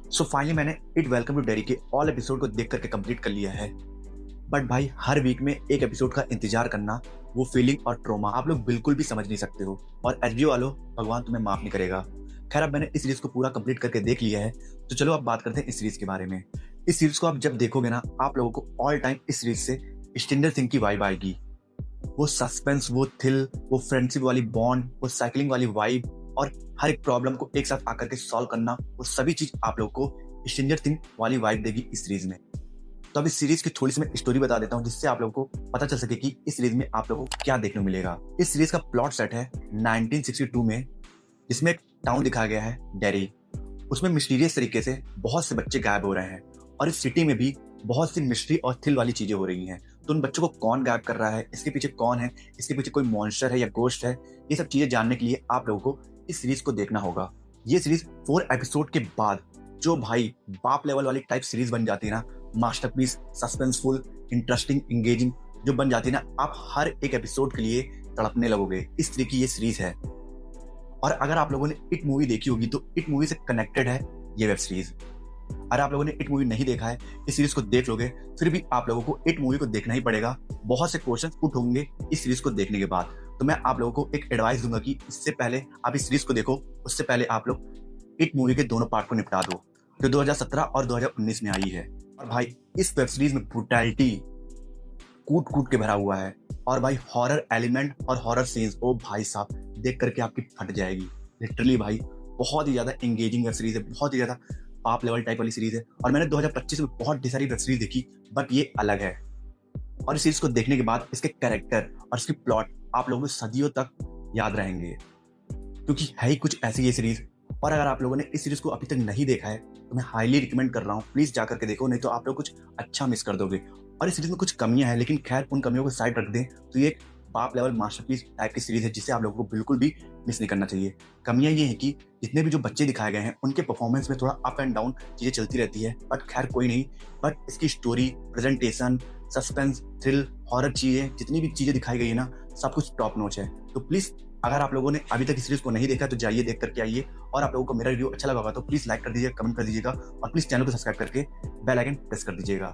So finally मैंने it welcome to dairy के all episode को देख करके कंप्लीट कर लिया है। बट भाई हर वीक में एक एपिसोड का इंतजार करना, वो फीलिंग और ट्रॉमा आप लोग बिल्कुल भी समझ नहीं सकते हो। और एचबीओ वालों, भगवान तुम्हें माफ नहीं करेगा। खैर, अब मैंने इस सीरीज को पूरा कंप्लीट करके देख लिया है, तो चलो अब बात करते हैं इस सीरीज के बारे में। इस सीरीज को आप जब देखोगे ना, आप लोगों को ऑल टाइम इस सीरीज से स्ट्रेंजर थिंग्स की वाइब आएगी। वो सस्पेंस, वो थ्रिल, वो फ्रेंडशिप वाली बॉन्ड, वो साइकिलिंग वाली वाइब और हर एक प्रॉब्लम को एक साथ आकर के सॉल्व करना, वो सभी चीज आप लोग को स्ट्रेंजर थिंग वाली वाइब देगी इस सीरीज में। तो अब इस सीरीज की थोड़ी सी मैं स्टोरी बता देता हूँ, जिससे आप लोगों को पता चल सके कि इस सीरीज में आप लोगों को क्या देखने को मिलेगा। इस सीरीज का प्लॉट सेट है 1962 में, जिसमें एक टाउन दिखाया गया है, डेरी। उसमें मिस्टीरियस तरीके से बहुत से बच्चे गायब हो रहे हैं और इस सिटी में भी बहुत सी मिस्ट्री और थ्रिल वाली चीजें हो रही हैं। तो उन बच्चों को कौन गायब कर रहा है, इसके पीछे कौन है, इसके पीछे कोई मॉन्स्टर है या गोस्ट है, ये सब चीजें जानने के लिए आप लोगों को इस सीरीज को देखना होगा। ये सीरीज 4 एपिसोड के बाद जो भाई बाप लेवल वाली टाइप सीरीज बन जाती है ना, मास्टरपीस, सस्पेंसफुल, इंटरेस्टिंग, एंगेजिंग जो बन जाती है ना, आप हर एक एपिसोड के लिए तड़पने लगोगे। इस तरह की ये सीरीज है। और अगर आप लोगों ने इट मूवी देखी होगी तो इट मूवी से कनेक्टेड है ये वेब सीरीज। अगर आप लोगों ने इट मूवी नहीं देखा है, इस सीरीज को देख लोगे, फिर भी आप लोगों को इट मूवी को देखना ही पड़ेगा। बहुत से क्वेश्चन पुट होंगे इस सीरीज को देखने के बाद। तो मैं आप लोगों को एक एडवाइस दूंगा कि इससे पहले आप इस सीरीज को देखो, उससे पहले आप लोग इट मूवी के दोनों पार्ट को निपटा दो, जो 2017 और 2019 में आई है। और भाई इस वेब सीरीज में ब्रूटैलिटी कूट कूट के भरा हुआ है। और भाई हॉरर एलिमेंट और हॉरर सीन्स, ओ भाई साहब, देख करके आपकी फट जाएगी लिटरली। भाई बहुत ही ज्यादा एंगेजिंग वेब सीरीज है, बहुत ही ज्यादा पाप लेवल टाइप वाली सीरीज है। और मैंने 2025 में बहुत सारी वेब सीरीज देखी, बट ये अलग है। और इस सीरीज को देखने के बाद इसके कैरेक्टर और इसकी प्लॉट आप लोगों को सदियों तक याद रहेंगे, क्योंकि है ही कुछ ऐसी ये सीरीज। और अगर आप लोगों ने इस सीरीज को अभी तक नहीं देखा है तो मैं हाईली रिकमेंड कर रहा हूँ, प्लीज जाकर के देखो, नहीं तो आप लोग कुछ अच्छा मिस कर दोगे। और इस सीरीज में कुछ कमियां हैं, लेकिन खैर उन कमियों को साइड रख दें तो ये एक बाप लेवल मास्टरपीस टाइप की सीरीज है, जिसे आप लोगों को बिल्कुल भी मिस नहीं करना चाहिए। कमियां ये है कि जितने भी जो बच्चे दिखाए गए हैं, उनके परफॉर्मेंस में थोड़ा अप एंड डाउन चीजें चलती रहती है, बट खैर कोई नहीं। बट इसकी story, presentation, suspense, thrill, horror चीजें, जितनी भी चीजें दिखाई गई है ना, सब कुछ टॉप नॉच है। तो प्लीज, अगर आप लोगों ने अभी तक इस सीरीज को नहीं देखा तो जाइए, देख करके आइए। और आप लोगों को मेरा रिव्यू अच्छा लगा होगा तो प्लीज लाइक कर दीजिएगा, कमेंट कर दीजिएगा और प्लीज चैनल को सब्सक्राइब करके बेल आइकन प्रेस कर दीजिएगा।